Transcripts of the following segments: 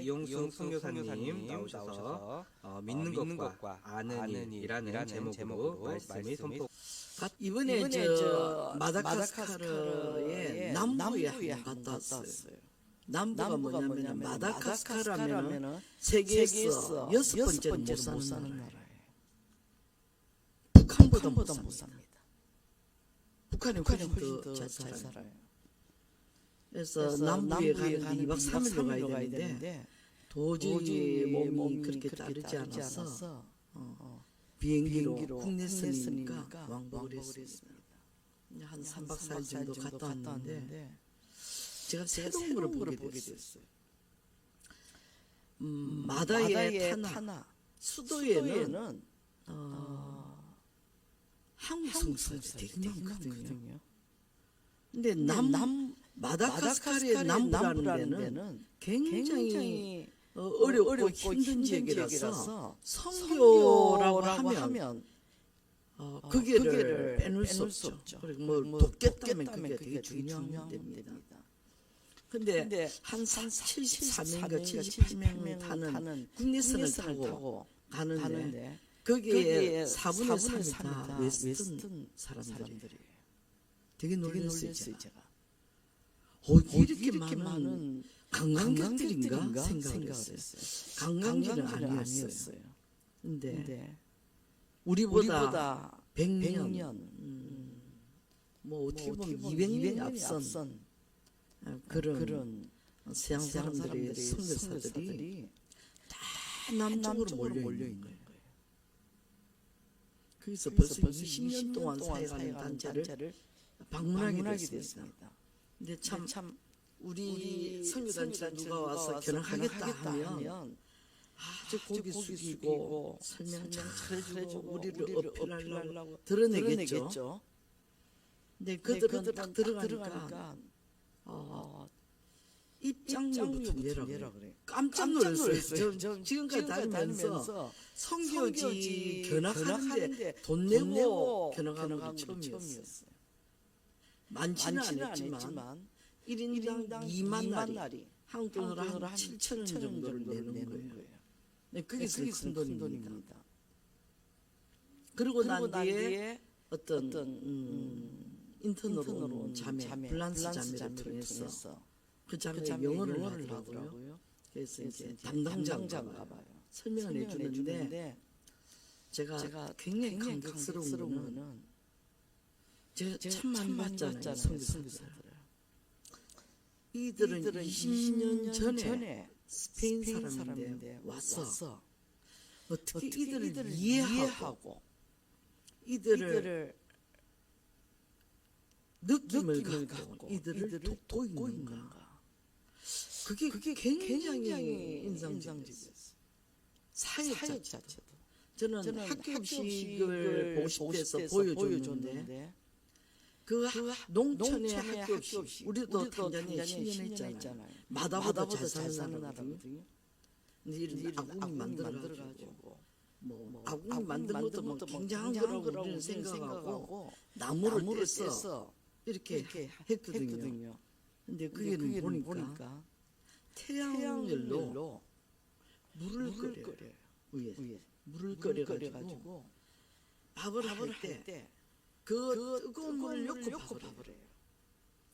이용숙 선교사님 나오셔서 믿는 것과 아는 일이라는 제목으로 말씀을 선포. 이번에 저 마다가스카르의 남부에 한번 갔다 왔어요. 남부가 뭐냐면 마다가스카르하면은 세계에서 6번째로 못 사는 나라예요. 북한보다 못 삽니다. 북한이 훨씬 더 잘 살아요. 그래서 남부에 가는데 2박 3일로 가야 되는데 도저히 몸이 그렇게 따르지 않아서 비행기로 국내 쓰니까 왕복을 했습니다. 한 3박 4일 정도 갔다 왔는데 제가 새로운 걸 보게 됐어요. 마다의 타나 수도에는 한국 성서들이 되게 많거든요. 근데 마다가스카르의 남부라는 데는 굉장히 어렵고 힘든 지역이라서 선교라고 하면 그게를 빼놓을 수 없죠. 그리고 뭐 돕겠다면 그게 되게 중요한 데입니다. 근데 한 74명인가 78명 타는 국내선을 타고 가는데 거기에 4분의 3이 다 웨스턴 사람들이에요. 되게 놀랐어요 제가. 이렇게 많은 관광객들인가 생각을 했어요. 관광객은 아니었어요. 근데 우리보다 100년 뭐 어떻게 보면 200년이 앞선 그런 서양 사람들이 선교사들이 다 남쪽으로 몰려 있는 거예요. 그래서 벌써 20년 동안 사역하는 단체를 방문하게 됐습니다. 근데 참 우리 선교단체 누가 와서 결혼하겠다 하면 아주 고개 숙이고 설명 잘해주고 우리를 어필하려고 드러내겠죠. 근데 그들은 딱 들어가니까 입장료부터 내라 그래. 깜짝 놀랐어요. 지금까지 다니면서 선교지 견학하는데 돈 내고 견학하는 건 처음이었어요. 많지는 않았지만 1인당 2만 나리 한국 돈으로 한 7천 원 정도를 내는 거예요. 네, 그게 큰 돈입니다. 그리고 난 뒤에 어떤 인턴으로 온 자매 블란스 자매를 통해서 그 자매가 영어를 하더라고요. 그래서 이제 담당자인가 봐요. 설명을 해주는데 제가 굉장히 감격스러운 거는 제가 참 많이 봤잖아요. 선교사들을. 이들은 20년 전에 스페인 사람인데 와서 어떻게 이들을 이해하고 이들을 느낌을 갖고 이들을 돕고 있는가. 그게 굉장히 인상적이었어요. 사역 자체도. 저는 학교 음식을 보고 싶어서 보여줬는데 그 농촌의 학교 음식 우리도 탄자니아 10년 했잖아요. 마다보다 잘 사는 나라거든요. 근데 이런 아궁이 만들어가지고 뭐 아궁이 만든 것도 뭐 굉장한 거라고 우리는 생각하고 나무를 떼서 이렇게 했거든요. 근데 그게 보니까 태양열로 물을 끓여요. 위에 물을 끓여가지고 밥을 할 때 그 뜨거운 물을 넣고 밥을 해요.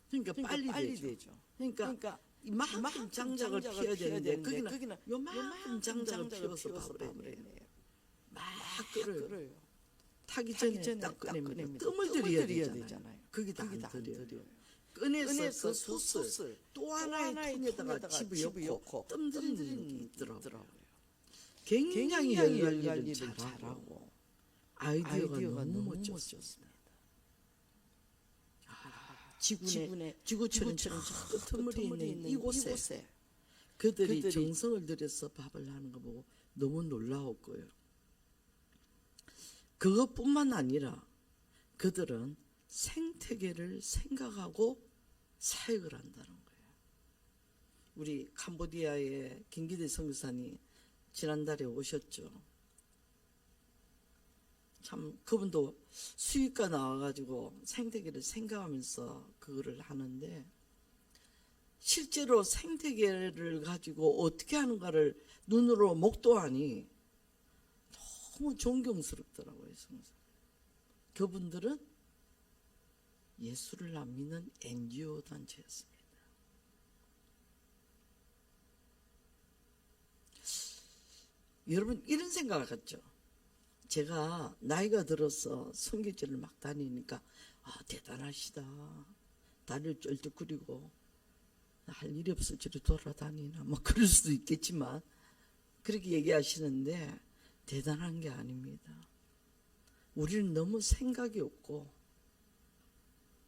그러니까 빨리 되죠. 그러니까 이만큼 장작을 피워야 되는데 거기는 요만큼 장작을 피워서 밥을 해요. 막 끓여요. 타기 전에 딱 꺼내면 뜸을 들여야 되잖아요. 거기다 안 들여요. 꺼내서 그 솥을 또 하나의 통에다가 집어넣고 뜸 들이는 게 있더라고요. 굉장히 열일을 잘하고 아이디어가 너무 멋졌습니다. 지구촌처럼 저 틈물이 있는 이곳에 그들이 정성을 들여서 밥을 하는 거 보고 너무 놀라웠고요. 그것뿐만 아니라 그들은 생태계를 생각하고 사역을 한다는 거예요. 우리 캄보디아의 김기대 선교사님 지난달에 오셨죠. 참 그분도 수의과 나와가지고 생태계를 생각하면서 그거를 하는데 실제로 생태계를 가지고 어떻게 하는가를 눈으로 목도하니 너무 존경스럽더라고요. 그분들은 예수를 안 믿는 NGO 단체였습니다. 여러분 이런 생각을 했죠. 제가 나이가 들어서 선교지를 막 다니니까 대단하시다. 다리를 쩔뚝거리고 할 일이 없어 저리 돌아다니나 뭐 그럴 수도 있겠지만 그렇게 얘기하시는데 대단한 게 아닙니다. 우리는 너무 생각이 없고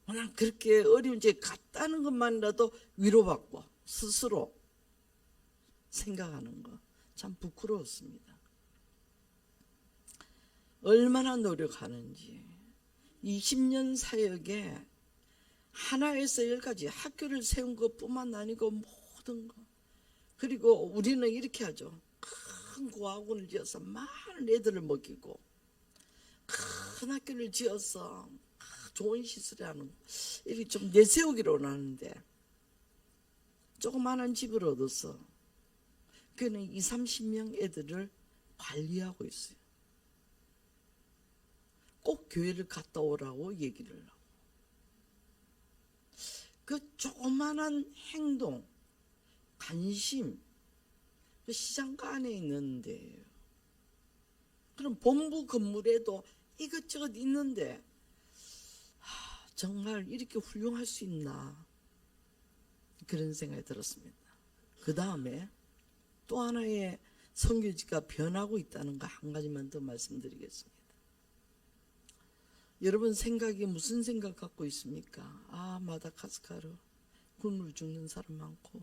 그냥 그렇게 어려운 데 갔다는 것만이라도 위로받고 스스로 생각하는 거 참 부끄러웠습니다. 얼마나 노력하는지 20년 사역에 하나에서 10가지 학교를 세운 것뿐만 아니고 모든 거. 그리고 우리는 이렇게 하죠. 큰 고아원을 지어서 많은 애들을 먹이고 큰 학교를 지어서 좋은 시설을 하는 이렇게 좀 내세우기로 하는데 조그마한 집을 얻어서 그는 20, 30명 애들을 관리하고 있어요. 꼭 교회를 갔다 오라고 얘기를 하고 그 조그마한 행동, 관심, 그 시장가 안에 있는데 그럼 본부 건물에도 이것저것 있는데 정말 이렇게 훌륭할 수 있나 그런 생각이 들었습니다. 그 다음에 또 하나의 선교지가 변하고 있다는 거 한 가지만 더 말씀드리겠습니다. 여러분 생각이 무슨 생각 갖고 있습니까? 마다가스카르 굶어 죽는 사람 많고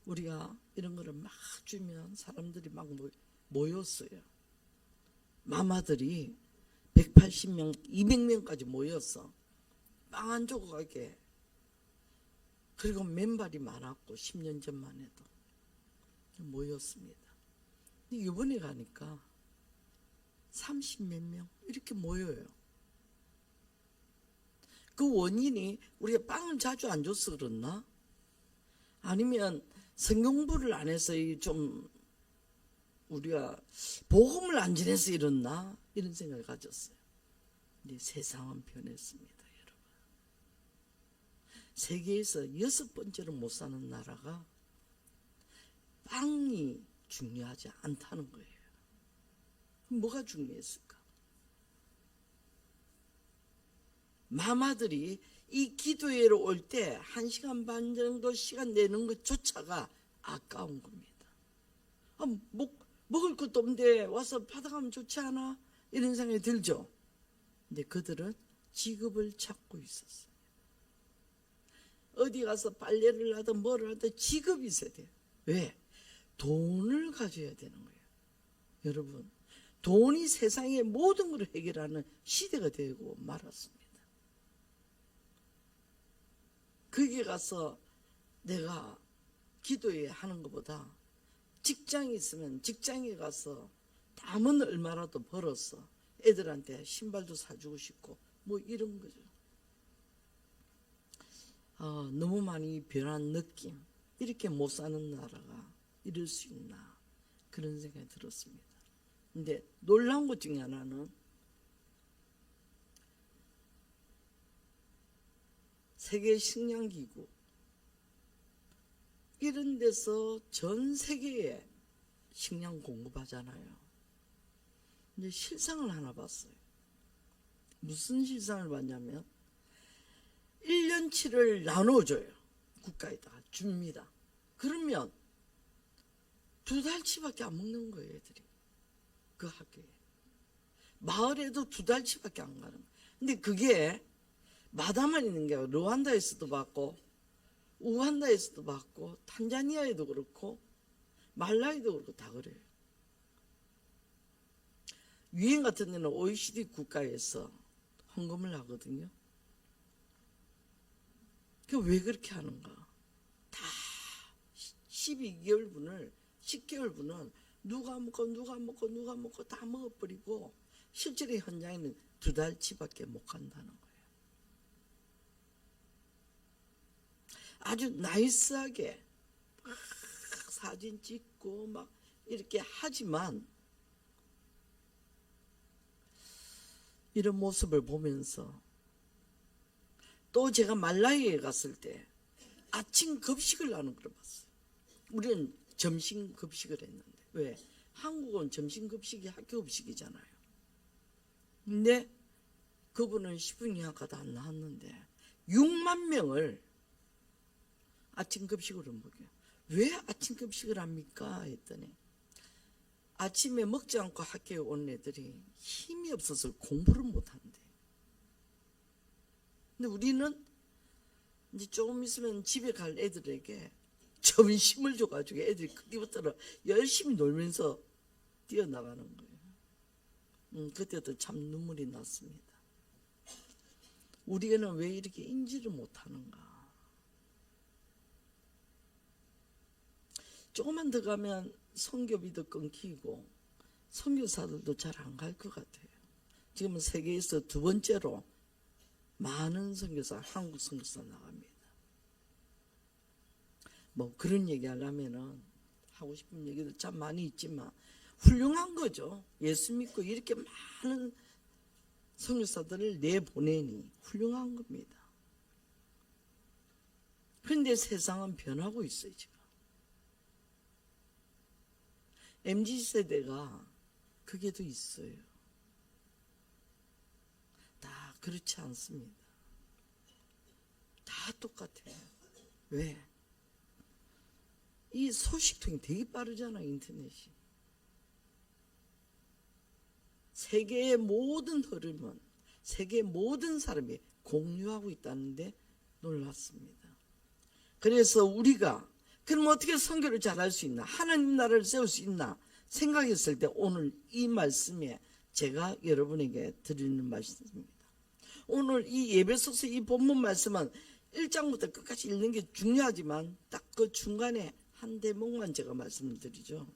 우리가 이런 거를 막 주면 사람들이 막 모였어요. 마마들이 180명, 200명까지 모였어. 빵 한 조각에. 그리고 맨발이 많았고 10년 전만 해도 모였습니다. 근데 이번에 가니까 30몇 명 이렇게 모여요. 그 원인이 우리가 빵을 자주 안 줘서 그렇나? 아니면 성경부를 안 해서 좀 우리가 복음을 안 전해서 이렇나? 이런 생각을 가졌어요. 근데 세상은 변했습니다, 여러분. 세계에서 6번째로 못 사는 나라가 빵이 중요하지 않다는 거예요. 뭐가 중요했을까? 마마들이 이 기도회로 올 때 1시간 반 정도 시간 내는 것조차가 아까운 겁니다. 먹을 것도 없는데 와서 받아가면 좋지 않아? 이런 생각이 들죠. 근데 그들은 직업을 찾고 있었어요. 어디 가서 빨래를 하든 뭐를 하든 직업이 있어야 돼요. 왜? 돈을 가져야 되는 거예요. 여러분, 돈이 세상의 모든 걸 해결하는 시대가 되고 말았습니다. 거기에 가서 내가 기도회 하는 것보다 직장이 있으면 직장에 가서 남은 얼마라도 벌어서 애들한테 신발도 사주고 싶고 뭐 이런 거죠. 너무 많이 변한 느낌. 이렇게 못 사는 나라가 이럴 수 있나 그런 생각이 들었습니다. 근데 놀라운 것 중에 하나는 세계 식량기구 이런 데서 전 세계에 식량 공급하잖아요. 근데 실상을 하나 봤어요. 무슨 실상을 봤냐면 1년치를 나눠줘요. 국가에다가 줍니다. 그러면 2달치밖에 안 먹는 거예요, 애들이. 그 학교에. 마을에도 2달치밖에 안 가는 거예요. 근데 그게 마다만 있는 게 르완다에서도 봤고 우간다에서도 봤고 탄자니아에도 그렇고 말라위도 그렇고 다 그래요. 유엔 같은 데는 OECD 국가에서 헌금을 하거든요. 왜 그렇게 하는가? 다 12개월분을 10개월분은 누가 먹고 다 먹어버리고 실제로 현장에는 2달치밖에 못 간다는 거예요. 아주 나이스하게 사진 찍고 막 이렇게 하지만 이런 모습을 보면서 또 제가 말라위에 갔을 때 아침 급식을 나는 걸 봤어요. 우리는 점심 급식을 했는데 왜? 한국은 점심 급식이 학교 급식이잖아요. 근데 그분은 10분 이하가도 안 나왔는데 6만 명을 아침 급식으로 먹여요. 왜 아침 급식을 합니까? 했더니 아침에 먹지 않고 학교에 온 애들이 힘이 없어서 공부를 못한대. 근데 우리는 이제 조금 있으면 집에 갈 애들에게 점심을 줘가지고 애들이 그때부터 열심히 놀면서 뛰어나가는 거예요. 그때도 참 눈물이 났습니다. 우리는 왜 이렇게 인지를 못하는가? 조금만 더 가면 선교비도 끊기고 선교사들도 잘 안 갈 것 같아요. 지금은 세계에서 두 번째로 많은 선교사, 한국 선교사 나갑니다. 뭐 그런 얘기 하려면은 하고 싶은 얘기도 참 많이 있지만 훌륭한 거죠. 예수 믿고 이렇게 많은 선교사들을 내보내니 훌륭한 겁니다. 그런데 세상은 변하고 있어요. 지금 MZ세대가 그게 더 있어요. 다 그렇지 않습니다. 다 똑같아요. 왜? 이 소식통이 되게 빠르잖아요. 인터넷이. 세계의 모든 흐름은 세계의 모든 사람이 공유하고 있다는데 놀랐습니다. 그래서 우리가 그럼 어떻게 선교를 잘할 수 있나? 하나님 나라를 세울 수 있나? 생각했을 때 오늘 이 말씀에 제가 여러분에게 드리는 말씀입니다. 오늘 이 예배소서 이 본문 말씀은 1장부터 끝까지 읽는 게 중요하지만 딱 그 중간에 한 대목만 제가 말씀을 드리죠.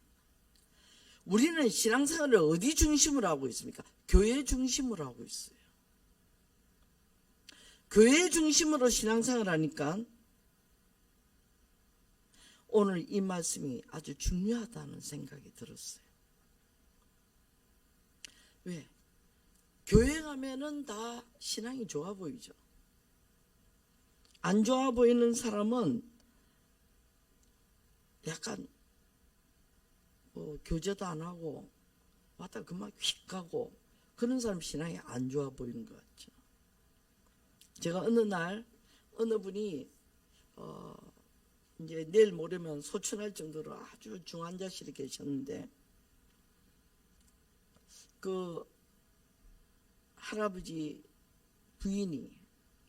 우리는 신앙생활을 어디 중심으로 하고 있습니까? 교회 중심으로 하고 있어요. 교회 중심으로 신앙생활을 하니까 오늘 이 말씀이 아주 중요하다는 생각이 들었어요. 왜? 교회 가면은 다 신앙이 좋아 보이죠. 안 좋아 보이는 사람은 약간 뭐 교제도 안 하고 왔다 그만 휙 가고 그런 사람 신앙이 안 좋아 보이는 것 같죠. 제가 어느 날 어느 분이 이제 내일 모레면 소천할 정도로 아주 중환자실에 계셨는데 그 할아버지 부인이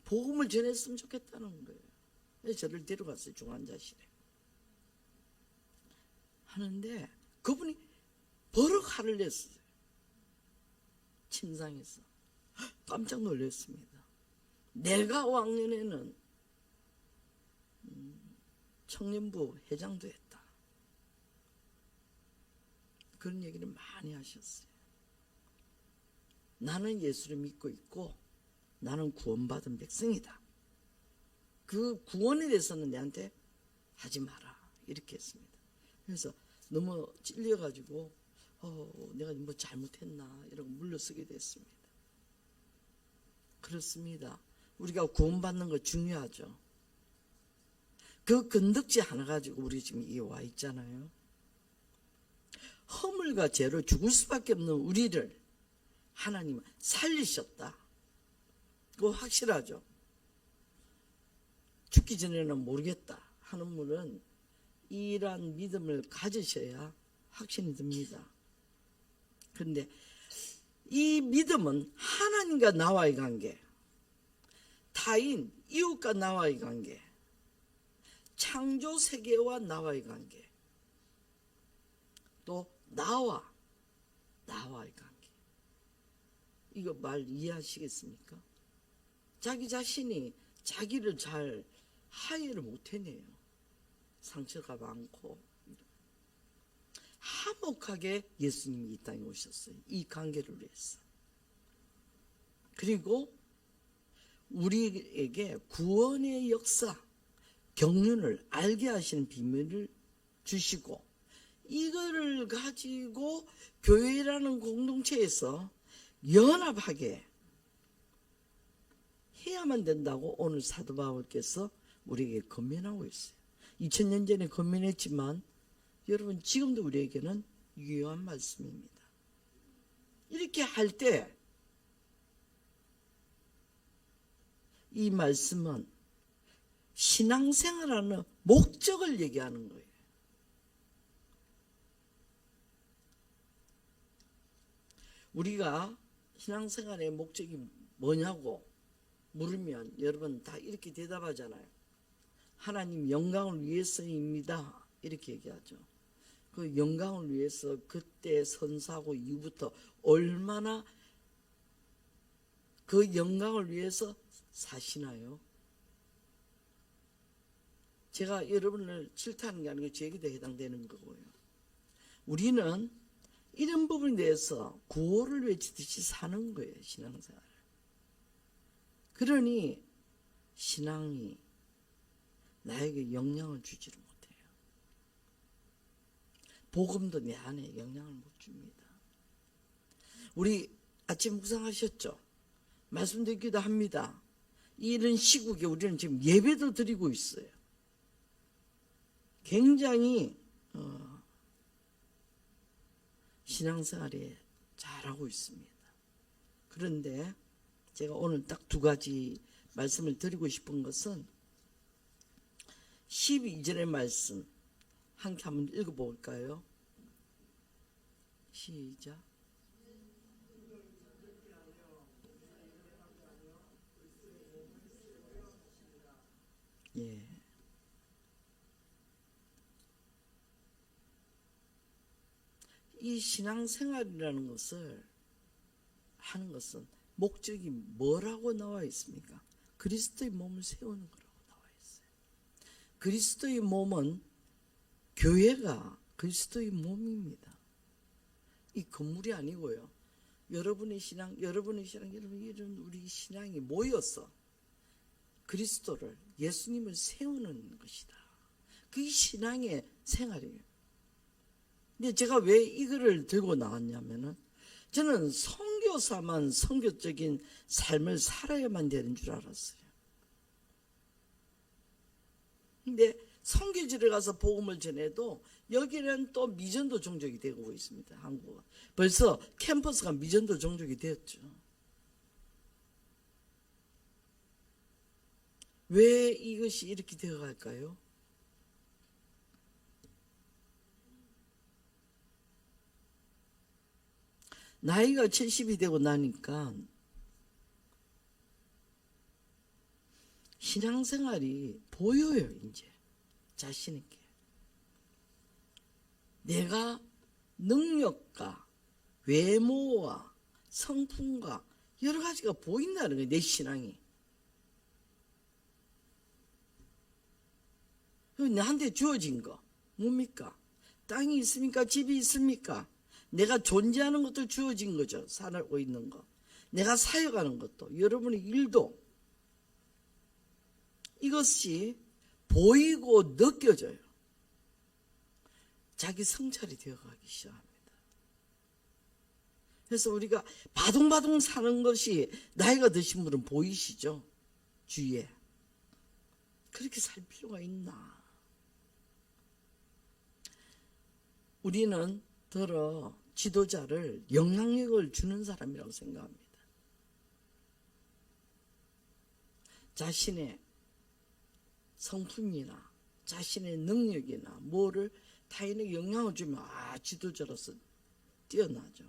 복음을 전했으면 좋겠다는 거예요. 그래서 저를 데려갔어요. 중환자실에. 하는데 그분이 버럭 화를 냈어요. 침상에서. 깜짝 놀랐습니다. 내가 왕년에는 청년부 회장도 했다. 그런 얘기를 많이 하셨어요. 나는 예수를 믿고 있고 나는 구원받은 백성이다. 그 구원에 대해서는 내한테 하지 마라. 이렇게 했습니다. 그래서 너무 찔려가지고 내가 뭐 잘못했나 이러고 물러서게 됐습니다. 그렇습니다. 우리가 구원받는 거 중요하죠. 그 건덕지 하나 가지고 우리 지금 이게 와 있잖아요. 허물과 죄로 죽을 수밖에 없는 우리를 하나님은 살리셨다. 그거 확실하죠. 죽기 전에는 모르겠다 하는 분은 이러한 믿음을 가지셔야 확신이 듭니다. 그런데 이 믿음은 하나님과 나와의 관계, 타인, 이웃과 나와의 관계, 창조 세계와 나와의 관계, 또 나와의 관계. 이거 말 이해하시겠습니까? 자기 자신이 자기를 잘 하해를 못 해내요. 상처가 많고. 화목하게 예수님이 이 땅에 오셨어요. 이 관계를 위해서. 그리고 우리에게 구원의 역사, 경륜을 알게 하시는 비밀을 주시고 이거를 가지고 교회라는 공동체에서 연합하게 해야만 된다고 오늘 사도 바울께서 우리에게 권면하고 있어요. 2000년 전에 권면했지만 여러분 지금도 우리에게는 유효한 말씀입니다. 이렇게 할 때 이 말씀은 신앙생활하는 목적을 얘기하는 거예요. 우리가 신앙생활의 목적이 뭐냐고 물으면 여러분 다 이렇게 대답하잖아요. 하나님 영광을 위해서입니다. 이렇게 얘기하죠. 그 영광을 위해서 그때 선사하고 이후부터 얼마나 그 영광을 위해서 사시나요? 제가 여러분을 질타하는 게 아니고 제게도 해당되는 거고요. 우리는 이런 부분에 대해서 구호를 외치듯이 사는 거예요. 신앙생활. 그러니 신앙이 나에게 영향을 주지를 못해요. 복음도 내 안에 영향을 못 줍니다. 우리 아침 묵상하셨죠? 말씀 듣기도 합니다. 이런 시국에 우리는 지금 예배도 드리고 있어요. 굉장히 신앙생활에 잘하고 있습니다. 그런데 제가 오늘 딱 두 가지 말씀을 드리고 싶은 것은 12절의 말씀 함께 한번 읽어볼까요? 시작. 예. 이 신앙생활이라는 것을 하는 것은 목적이 뭐라고 나와 있습니까? 그리스도의 몸을 세우는 거라고 나와 있어요. 그리스도의 몸은 교회가 그리스도의 몸입니다. 이 건물이 아니고요. 여러분 이런 우리 신앙이 모여서 그리스도를 예수님을 세우는 것이다. 그게 신앙의 생활이에요. 근데 제가 왜 이거를 들고 나왔냐면은 저는 선교사만 선교적인 삶을 살아야만 되는 줄 알았어요. 근데 선교지에 가서 복음을 전해도 여기는 또 미전도 종족이 되고 있습니다. 한국은 벌써 캠퍼스가 미전도 종족이 되었죠. 왜 이것이 이렇게 되어갈까요? 나이가 70이 되고 나니까 신앙생활이 보여요. 이제 자신있게 내가 능력과 외모와 성품과 여러 가지가 보인다는 거예요. 내 신앙이. 나한테 주어진 거 뭡니까? 땅이 있습니까? 집이 있습니까? 내가 존재하는 것도 주어진 거죠. 살고 있는 거. 내가 사역하는 것도, 여러분의 일도. 이것이 보이고 느껴져요. 자기 성찰이 되어가기 시작합니다. 그래서 우리가 바둥바둥 사는 것이 나이가 드신 분은 보이시죠? 주위에. 그렇게 살 필요가 있나? 우리는 더러 지도자를 영향력을 주는 사람이라고 생각합니다. 자신의 성품이나 자신의 능력이나 뭐를 타인에게 영향을 주면 지도자로서 뛰어나죠.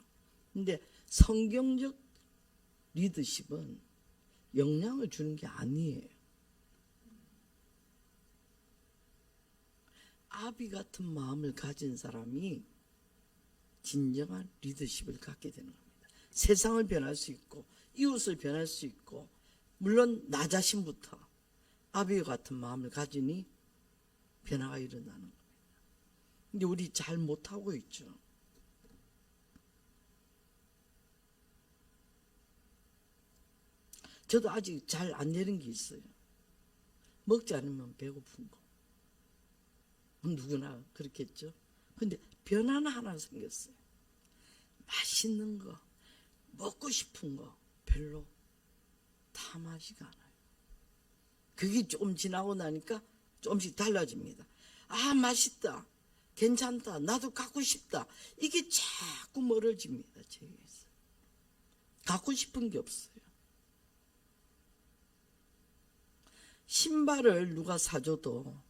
근데 성경적 리더십은 영향을 주는 게 아니에요. 아비 같은 마음을 가진 사람이 진정한 리더십을 갖게 되는 겁니다. 세상을 변할 수 있고 이웃을 변할 수 있고 물론 나 자신부터 아비와 같은 마음을 가지니 변화가 일어나는 겁니다. 근데 우리 잘 못하고 있죠. 저도 아직 잘 안 되는 게 있어요. 먹지 않으면 배고픈 거. 누구나 그렇겠죠. 근데 변화는 하나 생겼어요. 맛있는 거, 먹고 싶은 거 별로 탐하지가 않아요. 그게 좀 지나고 나니까 조금씩 달라집니다. 아, 맛있다, 괜찮다, 나도 갖고 싶다. 이게 자꾸 멀어집니다. 제에서 갖고 싶은 게 없어요. 신발을 누가 사줘도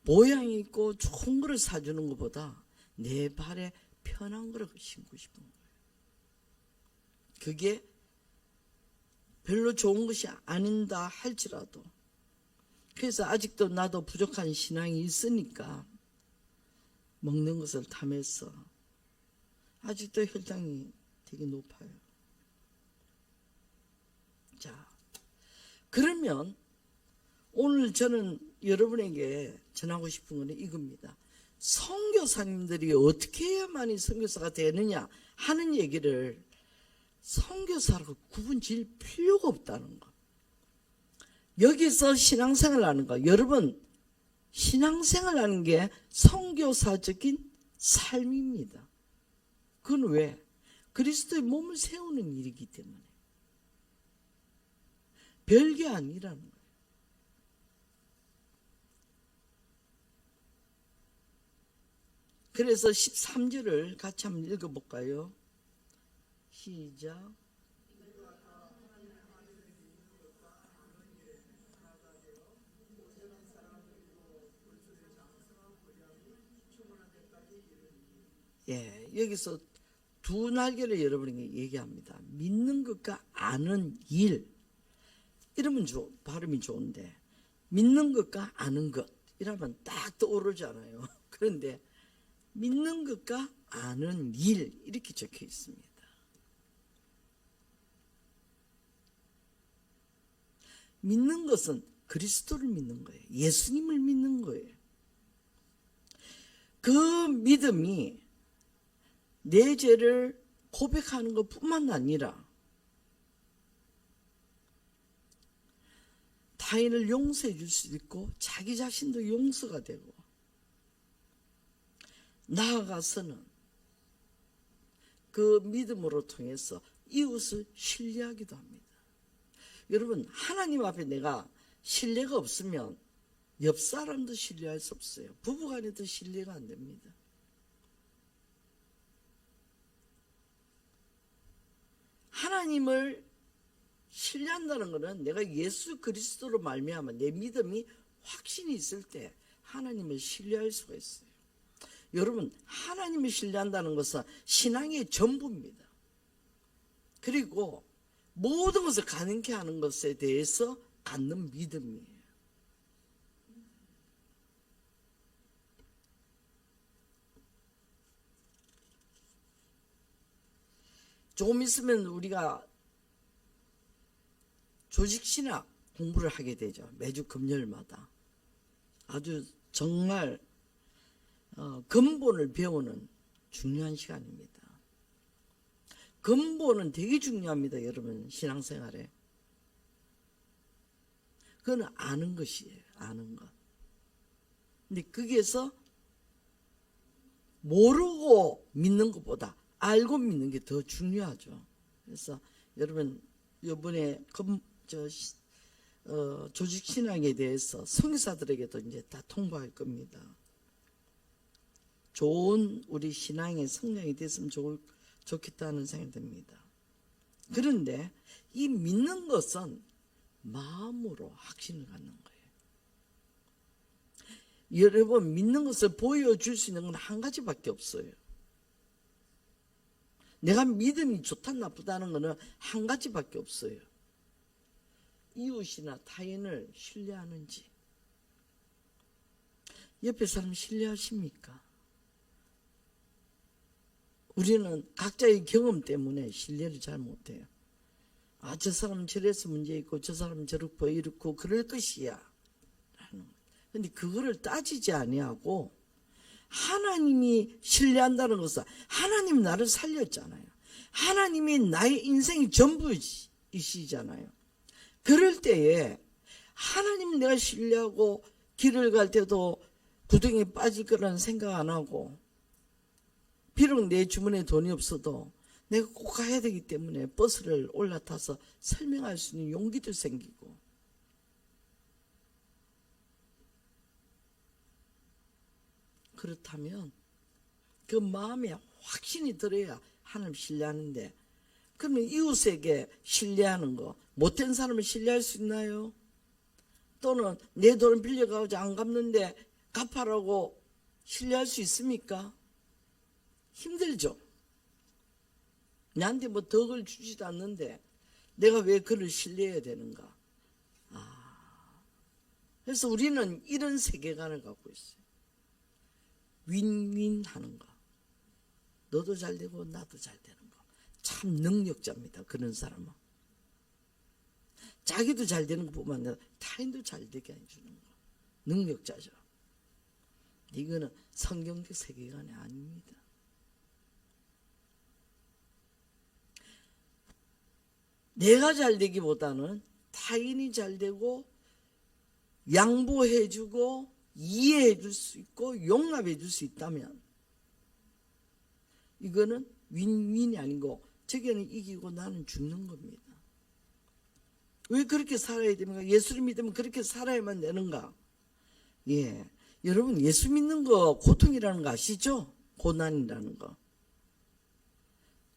모양이 있고 좋은 거를 사주는 것보다 내 발에 편한 거를 신고 싶은 거예요. 그게 별로 좋은 것이 아닌다 할지라도. 그래서 아직도 나도 부족한 신앙이 있으니까 먹는 것을 탐해서 아직도 혈당이 되게 높아요. 자, 그러면 오늘 저는 여러분에게 전하고 싶은 것은 이겁니다. 선교사님들이 어떻게 해야만이 선교사가 되느냐 하는 얘기를 선교사라고 구분 지을 필요가 없다는 거. 여기서 신앙생활 하는 거, 여러분 신앙생활 하는 게 선교사적인 삶입니다. 그건 왜? 그리스도의 몸을 세우는 일이기 때문에. 별게 아니라는 거예요. 그래서 13절을 같이 한번 읽어볼까요? 시작. 예, 여기서 두 날개를 여러분에게 얘기합니다. 믿는 것과 아는 일. 이러면 발음이 좋은데 믿는 것과 아는 것 이러면 딱 떠오르잖아요. 그런데 믿는 것과 아는 일 이렇게 적혀 있습니다. 믿는 것은 그리스도를 믿는 거예요. 예수님을 믿는 거예요. 그 믿음이 내 죄를 고백하는 것뿐만 아니라 타인을 용서해 줄 수 있고 자기 자신도 용서가 되고 나아가서는 그 믿음으로 통해서 이웃을 신뢰하기도 합니다. 여러분, 하나님 앞에 내가 신뢰가 없으면 옆 사람도 신뢰할 수 없어요. 부부간에도 신뢰가 안 됩니다. 하나님을 신뢰한다는 것은 내가 예수 그리스도로 말미암아 내 믿음이 확신이 있을 때 하나님을 신뢰할 수가 있어요. 여러분, 하나님을 신뢰한다는 것은 신앙의 전부입니다. 그리고 모든 것을 가능케 하는 것에 대해서 갖는 믿음이에요. 조금 있으면 우리가 조직신학 공부를 하게 되죠. 매주 금요일마다. 아주 정말 근본을 배우는 중요한 시간입니다. 근본은 되게 중요합니다. 여러분 신앙생활에. 그건 아는 것이에요. 아는 것. 근데 거기에서 모르고 믿는 것보다 알고 믿는 게 더 중요하죠. 그래서 여러분 이번에 조직신앙에 대해서 선교사들에게도 이제 다 통보할 겁니다. 좋은 우리 신앙의 성장이 됐으면 좋겠다는 생각이 듭니다. 그런데 이 믿는 것은 마음으로 확신을 갖는 거예요. 여러분, 믿는 것을 보여줄 수 있는 건 한 가지밖에 없어요. 내가 믿음이 좋다 나쁘다는 것은 한 가지밖에 없어요. 이웃이나 타인을 신뢰하는지. 옆에 사람 신뢰하십니까? 우리는 각자의 경험 때문에 신뢰를 잘 못해요. 아, 저 사람은 저래서 문제 있고 저 사람은 저렇고 이렇고 그럴 것이야. 그런데 그거를 따지지 아니하고 하나님이 신뢰한다는 것은 하나님 나를 살렸잖아요. 하나님이 나의 인생의 전부이시잖아요. 그럴 때에 하나님을 내가 신뢰하고 길을 갈 때도 구덩이에 빠질 거라는 생각 안 하고, 비록 내 주머니에 돈이 없어도 내가 꼭 가야 되기 때문에 버스를 올라타서 설명할 수 있는 용기도 생기고, 그렇다면 그 마음에 확신이 들어야 하나님 신뢰하는데, 그러면 이웃에게 신뢰하는 거, 못된 사람을 신뢰할 수 있나요? 또는 내 돈을 빌려가지고 안 갚는데 갚아라고 신뢰할 수 있습니까? 힘들죠. 나한테 뭐 덕을 주지도 않는데 내가 왜 그를 신뢰해야 되는가? 그래서 우리는 이런 세계관을 갖고 있어요. 윈윈 하는 거. 너도 잘 되고 나도 잘 되는 거. 참 능력자입니다. 그런 사람은. 자기도 잘 되는 것뿐만 아니라 타인도 잘 되게 해주는 거. 능력자죠. 이거는 성경적 세계관이 아닙니다. 내가 잘 되기보다는 타인이 잘 되고 양보해주고 이해해줄 수 있고 용납해줄 수 있다면 이거는 윈윈이 아니고 저기는 이기고 나는 죽는 겁니다. 왜 그렇게 살아야 됩니까? 예수를 믿으면 그렇게 살아야만 되는가? 예, 여러분 예수 믿는 거 고통이라는 거 아시죠? 고난이라는 거.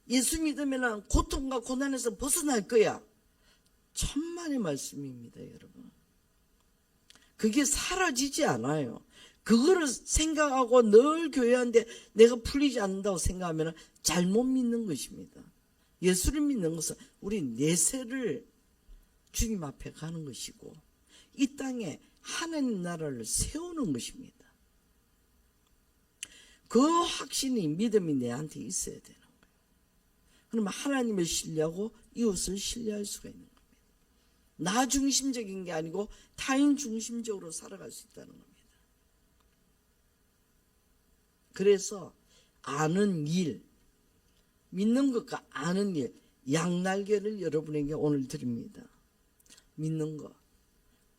예수 믿으면 고통과 고난에서 벗어날 거야. 천만의 말씀입니다, 여러분. 그게 사라지지 않아요. 그거를 생각하고 늘 교회하는데 내가 풀리지 않는다고 생각하면 잘못 믿는 것입니다. 예수를 믿는 것은 우리 내세를 주님 앞에 가는 것이고 이 땅에 하나님 나라를 세우는 것입니다. 그 확신이 믿음이 내한테 있어야 되는 거예요. 그러면 하나님을 신뢰하고 이웃을 신뢰할 수가 있는 겁니다. 나 중심적인 게 아니고 타인 중심적으로 살아갈 수 있다는 겁니다. 그래서 아는 일, 믿는 것과 아는 일, 양날개를 여러분에게 오늘 드립니다. 믿는 것,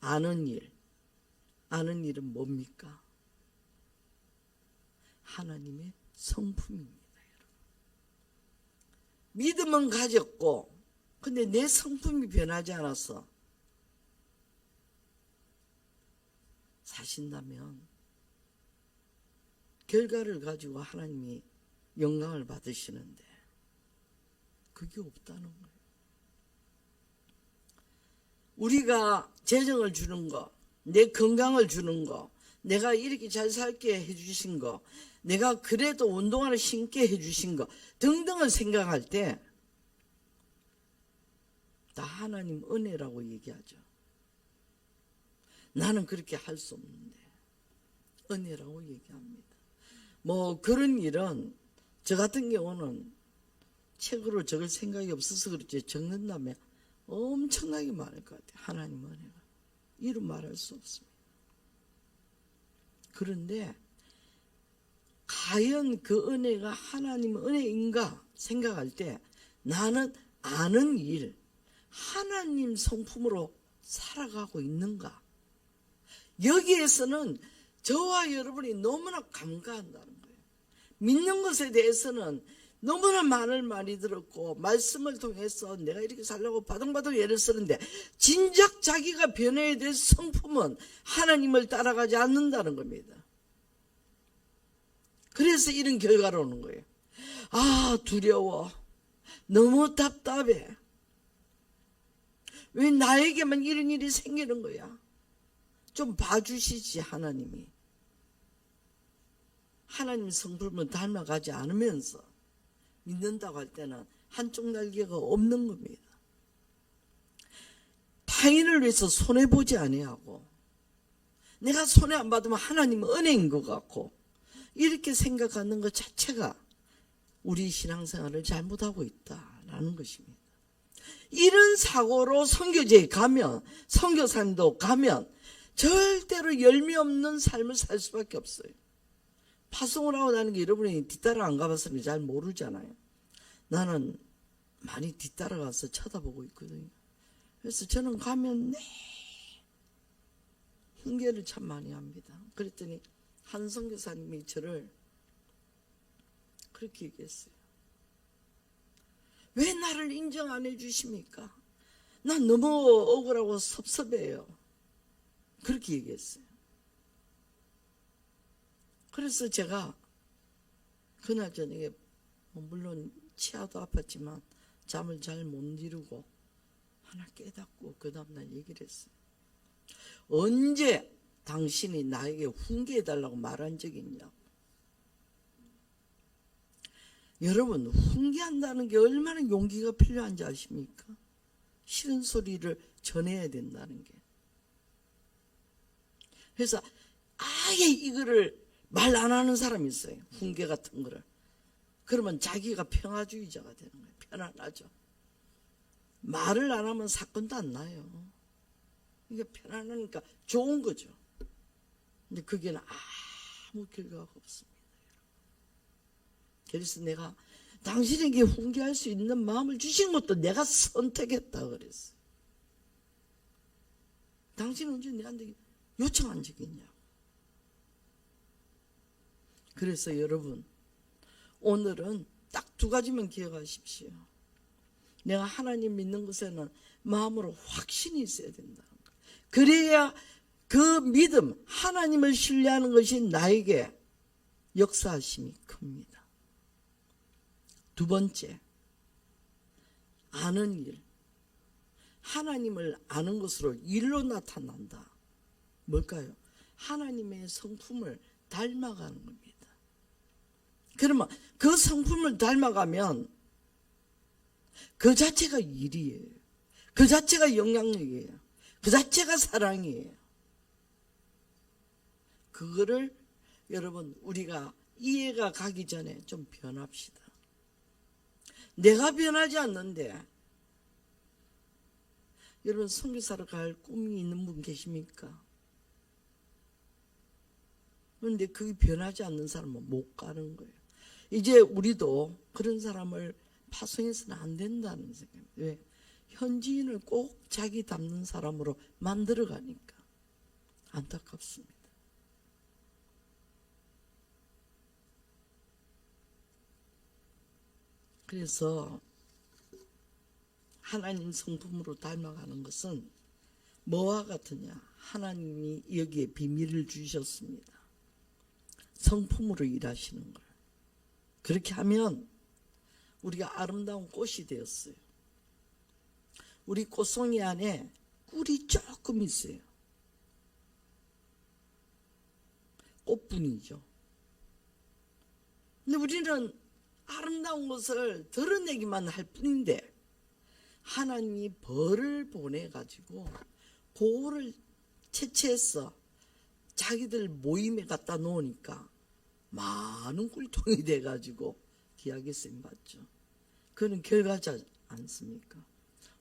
아는 일. 아는 일은 뭡니까? 하나님의 성품입니다. 여러분. 믿음은 가졌고 근데 내 성품이 변하지 않았어. 사신다면 결과를 가지고 하나님이 영광을 받으시는데 그게 없다는 거예요. 우리가 재정을 주는 거, 내 건강을 주는 거, 내가 이렇게 잘 살게 해주신 거, 내가 그래도 운동화를 신게 해주신 거 등등을 생각할 때 다 하나님 은혜라고 얘기하죠. 나는 그렇게 할 수 없는데 은혜라고 얘기합니다. 뭐 그런 일은 저 같은 경우는 책으로 적을 생각이 없어서 그렇지 적는다면 엄청나게 많을 것 같아요. 하나님 은혜가. 이루 말할 수 없습니다. 그런데 과연 그 은혜가 하나님 은혜인가 생각할 때 나는 아는 일, 하나님 성품으로 살아가고 있는가? 여기에서는 저와 여러분이 너무나 감가한다는 거예요. 믿는 것에 대해서는 너무나 말을 많이 들었고 말씀을 통해서 내가 이렇게 살려고 바둥바둥 애를 쓰는데 진작 자기가 변해야 될 성품은 하나님을 따라가지 않는다는 겁니다. 그래서 이런 결과로 오는 거예요. 아, 두려워. 너무 답답해. 왜 나에게만 이런 일이 생기는 거야? 좀 봐주시지 하나님이. 하나님 성품을 닮아가지 않으면서 믿는다고 할 때는 한쪽 날개가 없는 겁니다. 타인을 위해서 손해보지 아니하고 내가 손해 안 받으면 하나님 은혜인 것 같고 이렇게 생각하는 것 자체가 우리 신앙생활을 잘못하고 있다라는 것입니다. 이런 사고로 선교제에 가면 선교사님도 가면 절대로 열매 없는 삶을 살 수밖에 없어요. 파송을 하고 나는 게 여러분이 뒤따라 안 가봤으면 잘 모르잖아요. 나는 많이 뒤따라가서 쳐다보고 있거든요. 그래서 저는 가면 네 흉계를 참 많이 합니다. 그랬더니 한 선교사님이 저를 그렇게 얘기했어요. 왜 나를 인정 안 해주십니까? 난 너무 억울하고 섭섭해요. 그렇게 얘기했어요. 그래서 제가 그날 저녁에 물론 치아도 아팠지만 잠을 잘 못 이루고 하나 깨닫고 그 다음날 얘기를 했어요. 언제 당신이 나에게 훈계해달라고 말한 적이 있냐고. 여러분, 훈계한다는 게 얼마나 용기가 필요한지 아십니까? 싫은 소리를 전해야 된다는 게. 그래서 아예 이거를 말 안 하는 사람이 있어요. 훈계 같은 거를. 그러면 자기가 평화주의자가 되는 거예요. 편안하죠. 말을 안 하면 사건도 안 나요. 이게 편안하니까 좋은 거죠. 근데 그게는 아무 결과가 없습니다. 그래서 내가 당신에게 훈계할 수 있는 마음을 주신 것도 내가 선택했다 그랬어요. 당신은 언제 내한테 요청한 적이 있냐고. 그래서 여러분, 오늘은 딱 두 가지만 기억하십시오. 내가 하나님 믿는 것에는 마음으로 확신이 있어야 된다. 그래야 그 믿음, 하나님을 신뢰하는 것이 나에게 역사하심이 큽니다. 두 번째, 아는 일. 하나님을 아는 것으로 일로 나타난다. 뭘까요? 하나님의 성품을 닮아가는 겁니다. 그러면 그 성품을 닮아가면 그 자체가 일이에요. 그 자체가 영향력이에요. 그 자체가 사랑이에요. 그거를 여러분 우리가 이해가 가기 전에 좀 변합시다. 내가 변하지 않는데 여러분 선교사로 갈 꿈이 있는 분 계십니까? 그런데 그게 변하지 않는 사람은 못 가는 거예요. 이제 우리도 그런 사람을 파송해서는 안 된다는 생각이에요. 왜? 현지인을 꼭 자기 닮는 사람으로 만들어가니까 안타깝습니다. 그래서 하나님 성품으로 닮아가는 것은 뭐와 같으냐? 하나님이 여기에 비밀을 주셨습니다. 성품으로 일하시는 거예요. 그렇게 하면 우리가 아름다운 꽃이 되었어요. 우리 꽃송이 안에 꿀이 조금 있어요. 꽃분이죠. 근데 우리는 아름다운 것을 드러내기만 할 뿐인데 하나님이 벌을 보내가지고 그거를 채취해서 자기들 모임에 갖다 놓으니까 많은 꿀통이 돼가지고 기하게 쓰임받죠. 그건 결과지 않습니까?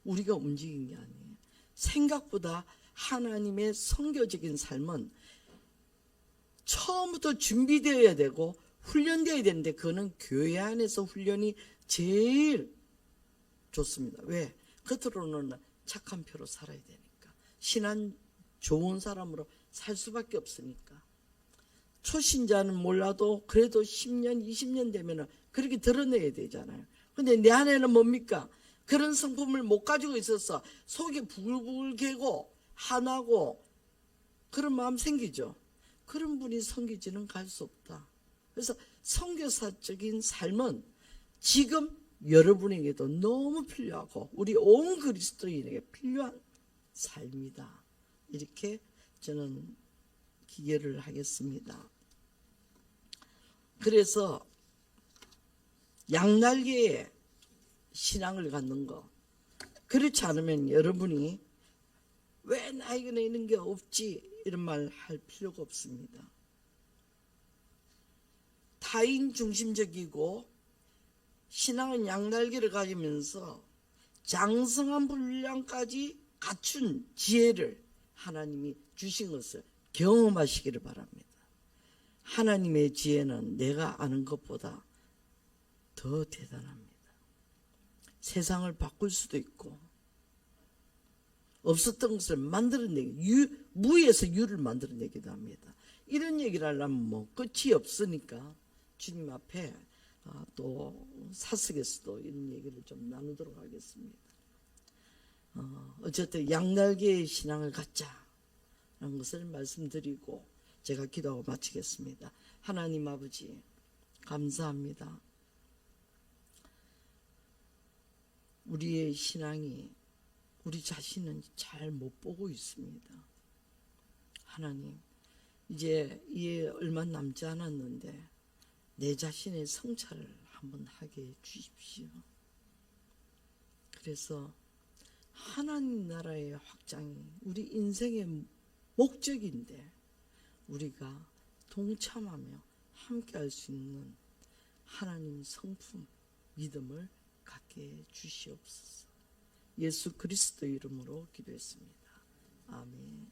우리가 움직인 게 아니에요. 생각보다 하나님의 선교적인 삶은 처음부터 준비되어야 되고 훈련되어야 되는데 그거는 교회 안에서 훈련이 제일 좋습니다. 왜? 겉으로는 착한 표로 살아야 되니까. 신한 좋은 사람으로 살 수밖에 없으니까. 초신자는 몰라도 그래도 10년, 20년 되면 그렇게 드러내야 되잖아요. 근데 내 안에는 뭡니까? 그런 성품을 못 가지고 있어서 속이 부글부글 개고 화나고 그런 마음 생기죠. 그런 분이 선교지는 갈 수 없다. 그래서 선교사적인 삶은 지금 여러분에게도 너무 필요하고 우리 온 그리스도인에게 필요한 삶이다. 이렇게 저는 기계를 하겠습니다. 그래서 양날개에 신앙을 갖는 거, 그렇지 않으면 여러분이 왜 나에게는 이런 게 없지 이런 말 할 필요가 없습니다. 타인 중심적이고 신앙은 양날개를 가지면서 장성한 분량까지 갖춘 지혜를 하나님이 주신 것을 경험하시기를 바랍니다. 하나님의 지혜는 내가 아는 것보다 더 대단합니다. 세상을 바꿀 수도 있고 없었던 것을 만들어내기 무에서 유를 만들어내기도 합니다. 이런 얘기를 하려면 뭐 끝이 없으니까 주님 앞에 또 사석에서도 이런 얘기를 좀 나누도록 하겠습니다. 어쨌든 양날개의 신앙을 갖자라는 것을 말씀드리고 제가 기도하고 마치겠습니다. 하나님 아버지 감사합니다. 우리의 신앙이 우리 자신은 잘 못 보고 있습니다. 하나님, 이제 이에 얼마 남지 않았는데 내 자신의 성찰을 한번 하게 해 주십시오. 그래서 하나님 나라의 확장이 우리 인생의 목적인데 우리가 동참하며 함께 할 수 있는 하나님 성품, 믿음을 갖게 해 주시옵소서. 예수 그리스도 이름으로 기도했습니다. 아멘.